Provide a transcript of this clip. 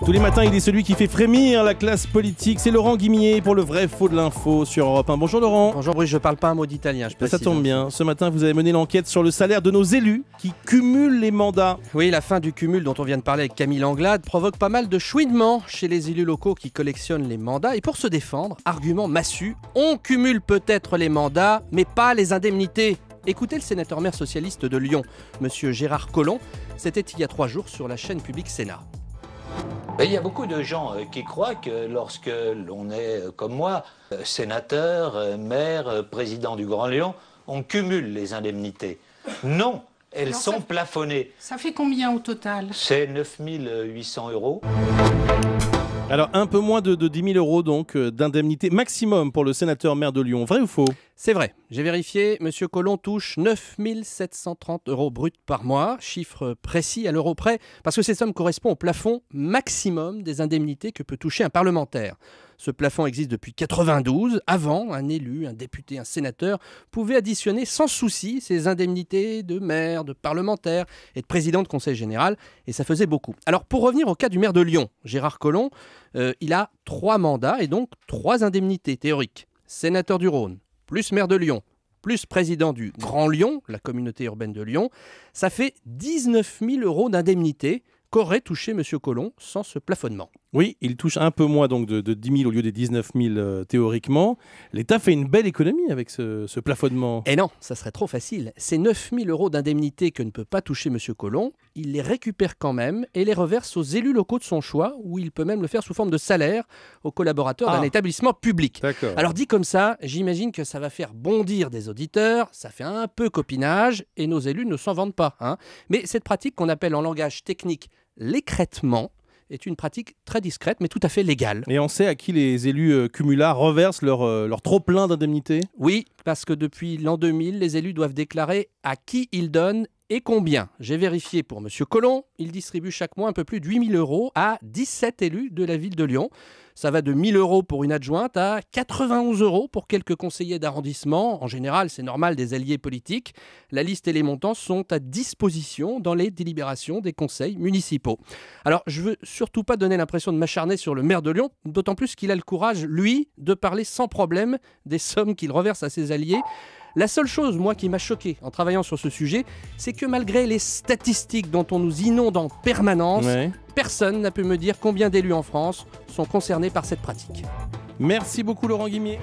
Tous les matins, il est celui qui fait frémir la classe politique. C'est Laurent Guimier pour le vrai faux de l'info sur Europe 1. Bonjour Laurent. Bonjour Bruce, je parle pas un mot d'italien. Ça tombe bien. Ce matin, vous avez mené l'enquête sur le salaire de nos élus qui cumulent les mandats. Oui, la fin du cumul dont on vient de parler avec Camille Anglade provoque pas mal de chouinements chez les élus locaux qui collectionnent les mandats. Et pour se défendre, argument massu, on cumule peut-être les mandats, mais pas les indemnités. Écoutez le sénateur maire socialiste de Lyon, monsieur Gérard Collomb. C'était il y a 3 jours sur la chaîne publique Sénat. Il y a beaucoup de gens qui croient que lorsque l'on est, comme moi, sénateur, maire, président du Grand Lyon, on cumule les indemnités. Non, elles sont plafonnées. Ça fait combien au total? C'est 9 800 €. Alors, un peu moins de 10 000 € donc d'indemnité maximum pour le sénateur maire de Lyon. Vrai ou faux? C'est vrai, j'ai vérifié, monsieur Collomb touche 9 730 € bruts par mois, chiffre précis à l'euro près, parce que ces sommes correspondent au plafond maximum des indemnités que peut toucher un parlementaire. Ce plafond existe depuis 92. Avant, un élu, un député, un sénateur pouvait additionner sans souci ses indemnités de maire, de parlementaire et de président de conseil général, et ça faisait beaucoup. Alors pour revenir au cas du maire de Lyon, Gérard Collomb, il a 3 mandats et donc 3 indemnités théoriques. Sénateur du Rhône, plus maire de Lyon, plus président du Grand Lyon, la communauté urbaine de Lyon, ça fait 19 000 € d'indemnité qu'aurait touché M. Collomb sans ce plafonnement. Oui, il touche un peu moins donc de 10 000 au lieu des 19 000 théoriquement. L'État fait une belle économie avec ce plafonnement. Et non, ça serait trop facile. Ces 9 000 € d'indemnité que ne peut pas toucher M. Collomb, il les récupère quand même et les reverse aux élus locaux de son choix, ou il peut même le faire sous forme de salaire aux collaborateurs d'un établissement public. D'accord. Alors dit comme ça, j'imagine que ça va faire bondir des auditeurs, ça fait un peu copinage et nos élus ne s'en vantent pas. Mais cette pratique qu'on appelle en langage technique l'écrêtement est une pratique très discrète, mais tout à fait légale. Et on sait à qui les élus cumulards reversent leur trop-plein d'indemnités? Oui, parce que depuis l'an 2000, les élus doivent déclarer à qui ils donnent et combien. J'ai vérifié pour M. Collomb, il distribue chaque mois un peu plus de 8 000 € à 17 élus de la ville de Lyon. Ça va de 1 000 € pour une adjointe à 91 € pour quelques conseillers d'arrondissement. En général, c'est normal des alliés politiques. La liste et les montants sont à disposition dans les délibérations des conseils municipaux. Alors, je veux surtout pas donner l'impression de m'acharner sur le maire de Lyon, d'autant plus qu'il a le courage, lui, de parler sans problème des sommes qu'il reverse à ses alliés. La seule chose, moi, qui m'a choqué en travaillant sur ce sujet, c'est que malgré les statistiques dont on nous inonde en permanence, personne n'a pu me dire combien d'élus en France sont concernés par cette pratique. Merci beaucoup Laurent Guimier.